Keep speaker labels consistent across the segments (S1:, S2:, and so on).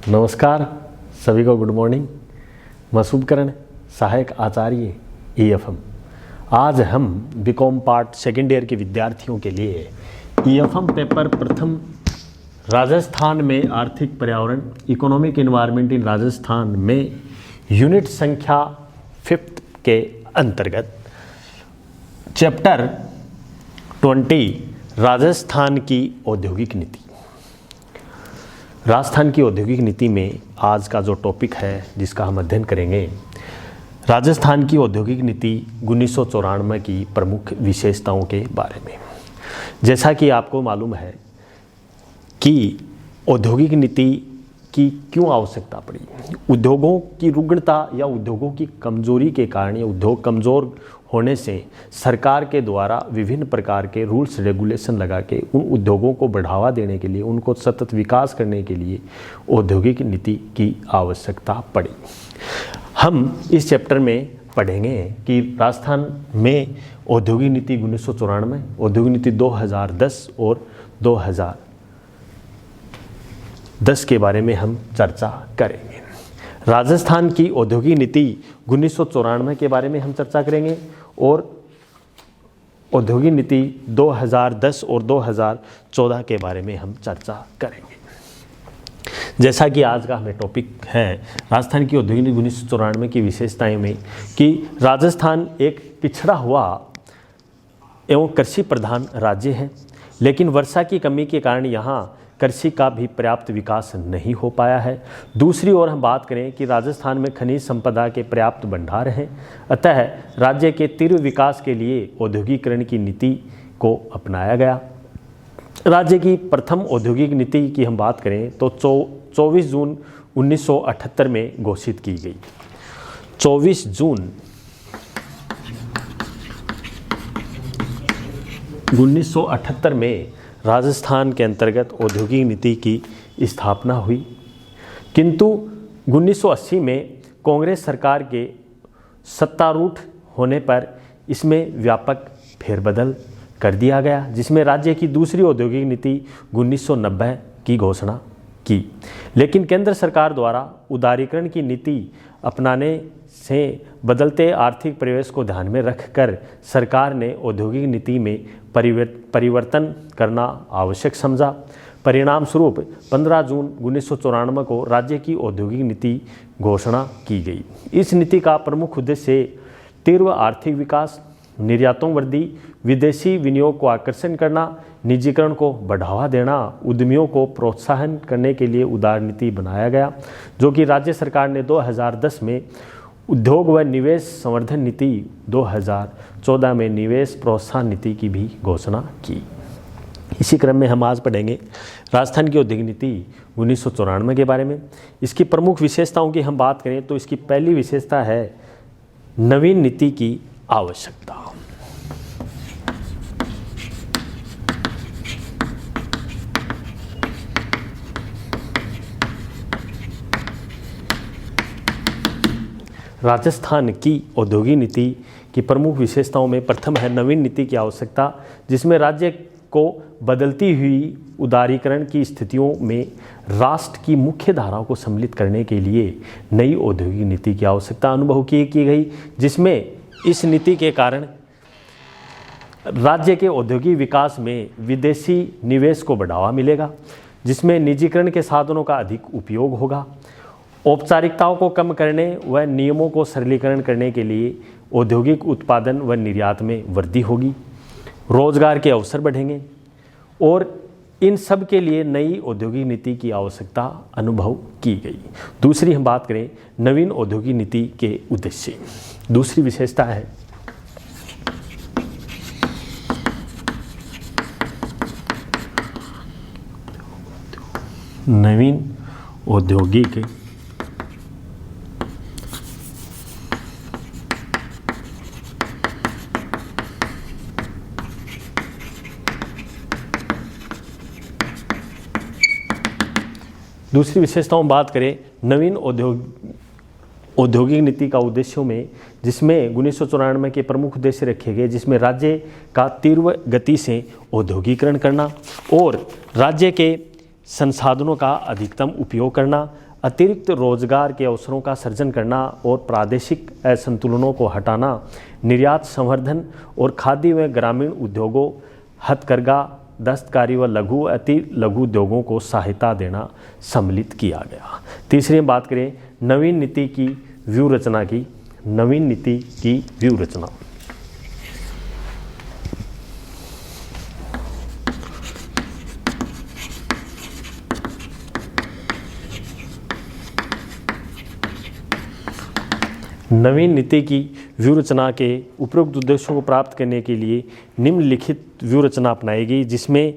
S1: नमस्कार सभी को, गुड मॉर्निंग। मसूबकरण सहायक आचार्य EFM। आज हम बीकॉम पार्ट सेकेंड ईयर के विद्यार्थियों के लिए EFM पेपर प्रथम राजस्थान में आर्थिक पर्यावरण इकोनॉमिक एनवायरनमेंट इन राजस्थान में यूनिट संख्या 5th के अंतर्गत चैप्टर 20 राजस्थान की औद्योगिक नीति। राजस्थान की औद्योगिक नीति में आज का जो टॉपिक है जिसका हम अध्ययन करेंगे, राजस्थान की औद्योगिक नीति 1994 की प्रमुख विशेषताओं के बारे में। जैसा कि आपको मालूम है कि औद्योगिक नीति की क्यों आवश्यकता पड़ी। उद्योगों की रुग्णता या उद्योगों की कमजोरी के कारण या उद्योग कमज़ोर होने से सरकार के द्वारा विभिन्न प्रकार के रूल्स रेगुलेशन लगा के उन उद्योगों को बढ़ावा देने के लिए, उनको सतत विकास करने के लिए औद्योगिक नीति की आवश्यकता पड़ी। हम इस चैप्टर में पढ़ेंगे कि राजस्थान में औद्योगिक नीति 1994, औद्योगिक नीति 2010 और 2010 के बारे में हम चर्चा करेंगे। राजस्थान की औद्योगिक नीति 1994 के बारे में हम चर्चा करेंगे और औद्योगिक नीति 2010 और 2014 के बारे में हम चर्चा करेंगे। जैसा कि आज का हमें टॉपिक है राजस्थान की औद्योगिक नीति 1994 की विशेषताएं में, कि राजस्थान एक पिछड़ा हुआ एवं कृषि प्रधान राज्य है, लेकिन वर्षा की कमी के कारण यहाँ कृषि का भी पर्याप्त विकास नहीं हो पाया है। दूसरी ओर हम बात करें कि राजस्थान में खनिज संपदा के पर्याप्त भंडार हैं, अतः राज्य के तीव्र विकास के लिए औद्योगिकरण की नीति को अपनाया गया। राज्य की प्रथम औद्योगिक नीति की हम बात करें तो 24 जून 1978 में घोषित की गई। 24 जून 1978 में राजस्थान के अंतर्गत औद्योगिक नीति की स्थापना हुई, किंतु 1980 में कांग्रेस सरकार के सत्तारूढ़ होने पर इसमें व्यापक फेरबदल कर दिया गया, जिसमें राज्य की दूसरी औद्योगिक नीति 1990 की घोषणा की। लेकिन केंद्र सरकार द्वारा उदारीकरण की नीति अपनाने से बदलते आर्थिक परिवेश को ध्यान में रखकर सरकार ने औद्योगिक नीति में परिवर्तन करना आवश्यक समझा। परिणाम स्वरूप 15 जून 1994 को राज्य की औद्योगिक नीति घोषणा की गई। इस नीति का प्रमुख उद्देश्य तीव्र आर्थिक विकास, निर्यातों वृद्धि, विदेशी विनियोग को आकर्षण करना, निजीकरण को बढ़ावा देना, उद्यमियों को प्रोत्साहन करने के लिए उदार नीति बनाया गया, जो कि राज्य सरकार ने 2010 में उद्योग व निवेश संवर्धन नीति, 2014 में निवेश प्रोत्साहन नीति की भी घोषणा की। इसी क्रम में हम आज पढ़ेंगे राजस्थान की औद्योगिक नीति 1994 के बारे में। इसकी प्रमुख विशेषताओं की हम बात करें तो इसकी पहली विशेषता है नवीन नीति की आवश्यकता। राजस्थान की औद्योगिक नीति की प्रमुख विशेषताओं में प्रथम है नवीन नीति की आवश्यकता, जिसमें राज्य को बदलती हुई उदारीकरण की स्थितियों में राष्ट्र की मुख्य धाराओं को सम्मिलित करने के लिए नई औद्योगिक नीति की आवश्यकता अनुभव की गई, जिसमें इस नीति के कारण राज्य के औद्योगिक विकास में विदेशी निवेश को बढ़ावा मिलेगा, जिसमें निजीकरण के साधनों का अधिक उपयोग होगा। औपचारिकताओं को कम करने व नियमों को सरलीकरण करने के लिए औद्योगिक उत्पादन व निर्यात में वृद्धि होगी, रोजगार के अवसर बढ़ेंगे और इन सब के लिए नई औद्योगिक नीति की आवश्यकता अनुभव की गई। दूसरी हम बात करें नवीन औद्योगिक नीति के उद्देश्य। दूसरी विशेषता है नवीन औद्योगिक दूसरी विशेषताओं बात करें नवीन औद्योगिक नीति का उद्देश्यों में, जिसमें 1994 के प्रमुख उद्देश्य रखे गए, जिसमें राज्य का तीव्र गति से औद्योगिकरण करना और राज्य के संसाधनों का अधिकतम उपयोग करना, अतिरिक्त रोजगार के अवसरों का सृजन करना और प्रादेशिक असंतुलनों को हटाना, निर्यात संवर्धन और खाद्य व ग्रामीण उद्योगों, हथकरघा, दस्तकारी व लघु अति लघु उद्योगों को सहायता देना सम्मिलित किया गया। तीसरी बात करें नवीन नीति की व्यूह रचना की। नवीन नीति की व्यूह रचना। नवीन नीति की व्यूह रचना के उपरोक्त उद्देश्यों को प्राप्त करने के लिए निम्नलिखित व्यूह रचना अपनाई गई, जिसमें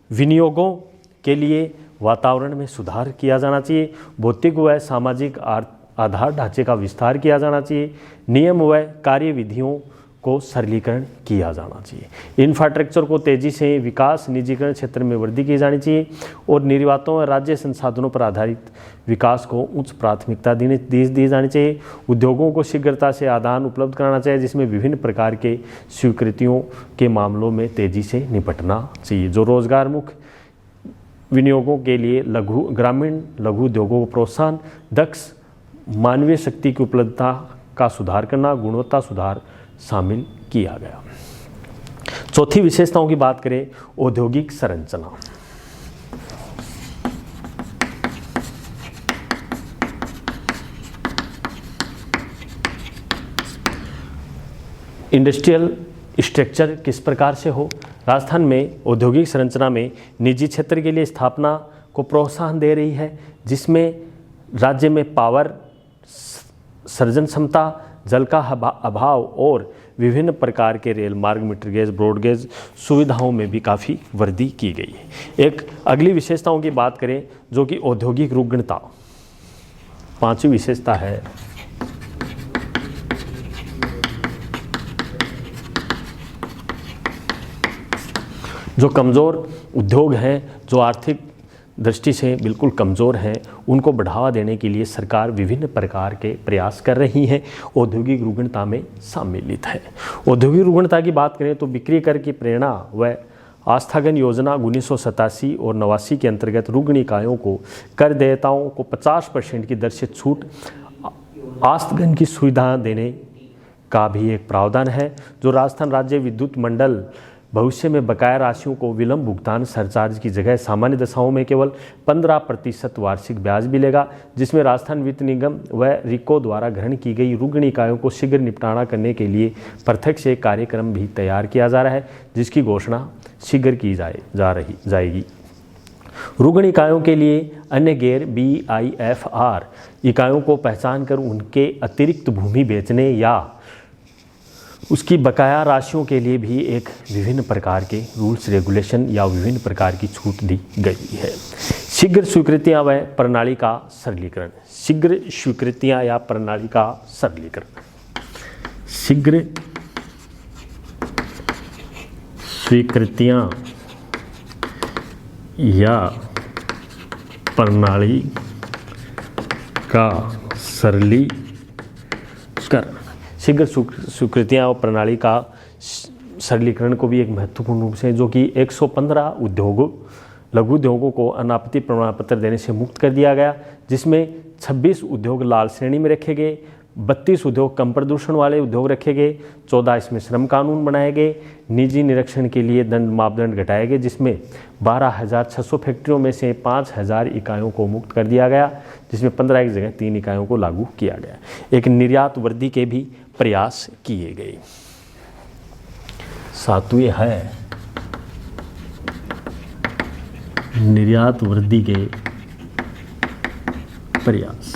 S1: विनियोगों के लिए वातावरण में सुधार किया जाना चाहिए, भौतिक व सामाजिक आधार ढांचे का विस्तार किया जाना चाहिए, नियम व कार्यविधियों को सरलीकरण किया जाना चाहिए, इंफ्रास्ट्रक्चर को तेजी से विकास, निजीकरण क्षेत्र में वृद्धि की जानी चाहिए और निर्यातों और राज्य संसाधनों पर आधारित विकास को उच्च प्राथमिकता दी जानी चाहिए। उद्योगों को शीघ्रता से आदान उपलब्ध कराना चाहिए, जिसमें विभिन्न प्रकार के स्वीकृतियों के मामलों में तेजी से निपटना चाहिए। जो रोजगारमुख विनियोगों के लिए ग्रामीण लघु उद्योगों को प्रोत्साहन, दक्ष मानवीय शक्ति की उपलब्धता का सुधार करना, गुणवत्ता सुधार शामिल किया गया। चौथी विशेषताओं की बात करें औद्योगिक संरचना। इंडस्ट्रियल स्ट्रक्चर किस प्रकार से हो। राजस्थान में औद्योगिक संरचना में निजी क्षेत्र के लिए स्थापना को प्रोत्साहन दे रही है, जिसमें राज्य में पावर सर्जन क्षमता, जल का अभाव और विभिन्न प्रकार के रेल मार्ग, मीटर गेज, ब्रॉडगेज सुविधाओं में भी काफ़ी वृद्धि की गई है। एक अगली विशेषताओं की बात करें जो कि औद्योगिक रुग्णता। पांचवी विशेषता है जो कमज़ोर उद्योग हैं, जो आर्थिक दृष्टि से बिल्कुल कमज़ोर हैं, उनको बढ़ावा देने के लिए सरकार विभिन्न प्रकार के प्रयास कर रही है, औद्योगिक रुग्णता में सम्मिलित है। औद्योगिक रुग्णता की बात करें तो बिक्री कर की प्रेरणा व आस्थागन योजना 1987 और 89 के अंतर्गत रुग्ण इकाइयों को कर देयताओं को 50% की दर से छूट, आस्थागन की सुविधा देने का भी एक प्रावधान है। जो राजस्थान राज्य विद्युत मंडल भविष्य में बकाया राशियों को विलंब भुगतान सरचार्ज की जगह सामान्य दशाओं में केवल 15% वार्षिक ब्याज मिलेगा, जिसमें राजस्थान वित्त निगम व रिको द्वारा ग्रहण की गई रुग्ण इकाइयों को शीघ्र निपटारा करने के लिए प्रत्यक्ष एक कार्यक्रम भी तैयार किया जा रहा है, जिसकी घोषणा शीघ्र की जाएगी। रुग्ण इकाइयों के लिए अन्य गैर BIFR इकाइयों को पहचान कर उनके अतिरिक्त भूमि बेचने या उसकी बकाया राशियों के लिए भी एक विभिन्न प्रकार के रूल्स रेगुलेशन या विभिन्न प्रकार की छूट दी गई है। शीघ्र स्वीकृतियां व प्रणाली का सरलीकरण। शीघ्र स्वीकृतियां या प्रणाली का सरलीकरण। शीघ्र स्वीकृतियां या प्रणाली का सरलीकरण। शीघ्र स्वीकृतियां और प्रणाली का सरलीकरण को भी एक महत्वपूर्ण रूप से, जो कि 115 उद्योगों लघु उद्योगों को अनापत्ति प्रमाण पत्र देने से मुक्त कर दिया गया, जिसमें 26 उद्योग लाल श्रेणी में रखे गए, 32 उद्योग कम प्रदूषण वाले उद्योग रखे गए, 14 इसमें श्रम कानून बनाए गए, निजी निरीक्षण के लिए दंड मापदंड घटाए गए, जिसमें 12,600 फैक्ट्रियों में से 5,000 इकाइयों को मुक्त कर दिया गया, जिसमें 15 की जगह 3 इकाइयों को लागू किया गया। एक निर्यात वृद्धि के भी प्रयास किए गए। सातवें है निर्यात वृद्धि के प्रयास।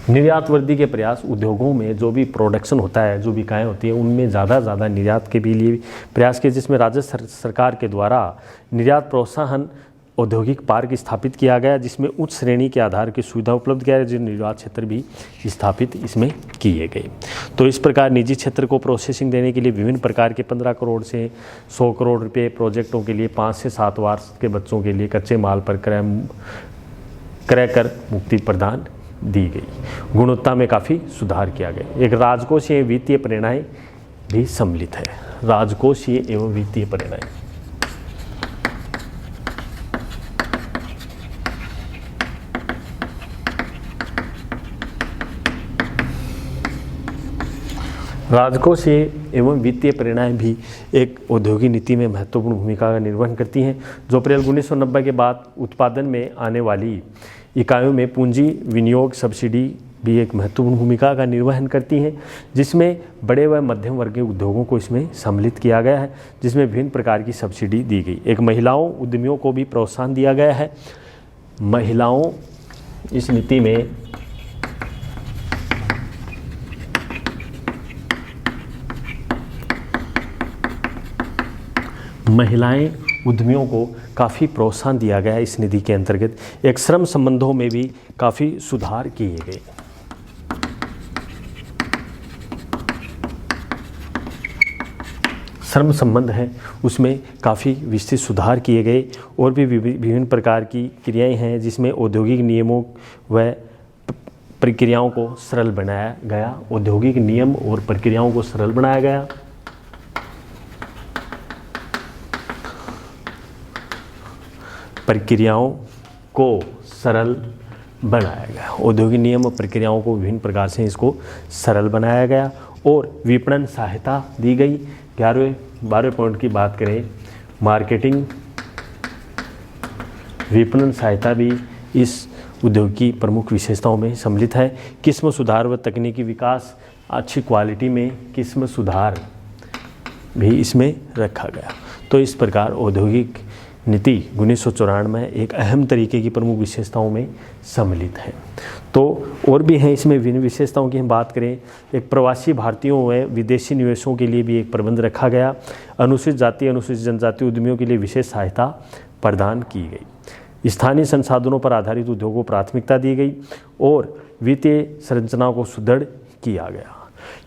S1: निर्यात वृद्धि के प्रयास उद्योगों में जो भी प्रोडक्शन होता है, जो भी इकाएँ होती हैं, उनमें ज़्यादा निर्यात के भी लिए प्रयास किए, जिसमें राज्य सरकार के द्वारा निर्यात प्रोत्साहन औद्योगिक पार्क स्थापित किया गया, जिसमें उच्च श्रेणी के आधार की सुविधा उपलब्ध किया गया, जो निर्यात क्षेत्र भी स्थापित इसमें किए गए। तो इस प्रकार निजी क्षेत्र को प्रोसेसिंग देने के लिए विभिन्न प्रकार के 15 करोड़ से 100 करोड़ रुपये प्रोजेक्टों के लिए 5 से 7 वर्ष के बच्चों के लिए कच्चे माल पर क्रय कर मुक्ति प्रदान दी गई। गुणवत्ता में काफ़ी सुधार किया गया। एक राजकोषीय वित्तीय प्रेरणाएँ भी सम्मिलित है। राजकोषीय एवं वित्तीय प्रेरणाएँ। राजकोषीय एवं वित्तीय प्रेरणाएं भी एक औद्योगिक नीति में महत्वपूर्ण भूमिका का निर्वहन करती हैं, जो अप्रैल 1990 के बाद उत्पादन में आने वाली इकाइयों में पूंजी विनियोग सब्सिडी भी एक महत्वपूर्ण भूमिका का निर्वहन करती हैं, जिसमें बड़े व मध्यम वर्गीय उद्योगों को इसमें सम्मिलित किया गया है, जिसमें विभिन्न प्रकार की सब्सिडी दी गई। एक महिलाओं उद्यमियों को भी प्रोत्साहन दिया गया है। महिलाओं इस नीति में महिलाएं उद्यमियों को काफ़ी प्रोत्साहन दिया गया है। इस निधि के अंतर्गत एक श्रम संबंधों में भी काफ़ी सुधार किए गए। श्रम संबंध है उसमें काफ़ी विस्तृत सुधार किए गए और भी विभिन्न प्रकार की क्रियाएं हैं, जिसमें औद्योगिक नियमों व प्रक्रियाओं को सरल बनाया गया। औद्योगिक नियम और प्रक्रियाओं को सरल बनाया गया। प्रक्रियाओं को सरल बनाया गया। औद्योगिक नियम और प्रक्रियाओं को विभिन्न प्रकार से इसको सरल बनाया गया और विपणन सहायता दी गई। 12वें पॉइंट की बात करें, मार्केटिंग विपणन सहायता भी इस उद्योग की प्रमुख विशेषताओं में सम्मिलित है। किस्म सुधार व तकनीकी विकास, अच्छी क्वालिटी में किस्म सुधार भी इसमें रखा गया। तो इस प्रकार औद्योगिक नीति 1994 में एक अहम तरीके की प्रमुख विशेषताओं में सम्मिलित है। तो और भी हैं इसमें विभिन्न विशेषताओं की हम बात करें, एक प्रवासी भारतीयों व विदेशी निवेशों के लिए भी एक प्रबंध रखा गया। अनुसूचित जाति अनुसूचित जनजाति उद्यमियों के लिए विशेष सहायता प्रदान की गई। स्थानीय संसाधनों पर आधारित उद्योगों को प्राथमिकता दी गई और वित्तीय संरचनाओं को सुदृढ़ किया गया।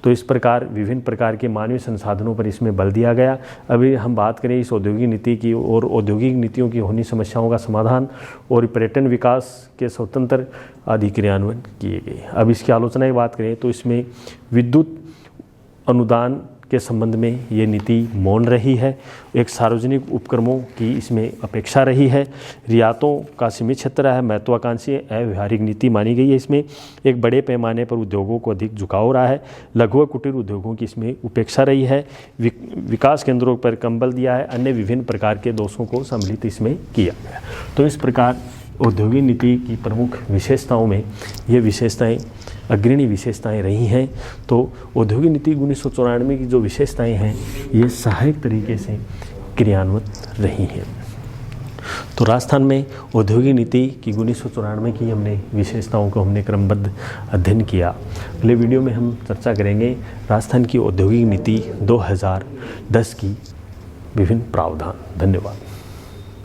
S1: तो इस प्रकार विभिन्न प्रकार के मानवीय संसाधनों पर इसमें बल दिया गया। अभी हम बात करें इस औद्योगिक नीति की और औद्योगिक नीतियों की होनी समस्याओं का समाधान और पर्यटन विकास के स्वतंत्र आदि क्रियान्वयन किए गए। अब इसकी आलोचना की बात करें तो इसमें विद्युत अनुदान के संबंध में ये नीति मौन रही है। एक सार्वजनिक उपक्रमों की इसमें अपेक्षा रही है। रियायतों का सीमित क्षेत्र है। महत्वाकांक्षी अव्यवहारिक नीति मानी गई है। इसमें एक बड़े पैमाने पर उद्योगों को अधिक झुकाव रहा है। लघु व कुटीर उद्योगों की इसमें उपेक्षा रही है। विकास केंद्रों पर कम बल दिया है। अन्य विभिन्न प्रकार के दोषों को सम्मिलित इसमें किया गया। तो इस प्रकार औद्योगिक नीति की प्रमुख विशेषताओं में ये विशेषताएं अग्रणी विशेषताएं रही हैं। तो औद्योगिक नीति 1994 की जो विशेषताएं हैं ये सहायक तरीके से क्रियान्वित रही हैं। तो राजस्थान में औद्योगिक नीति की 1994 की हमने विशेषताओं को हमने क्रमबद्ध अध्ययन किया। अगले वीडियो में हम चर्चा करेंगे राजस्थान की औद्योगिक नीति 2010 की विभिन्न प्रावधान। धन्यवाद।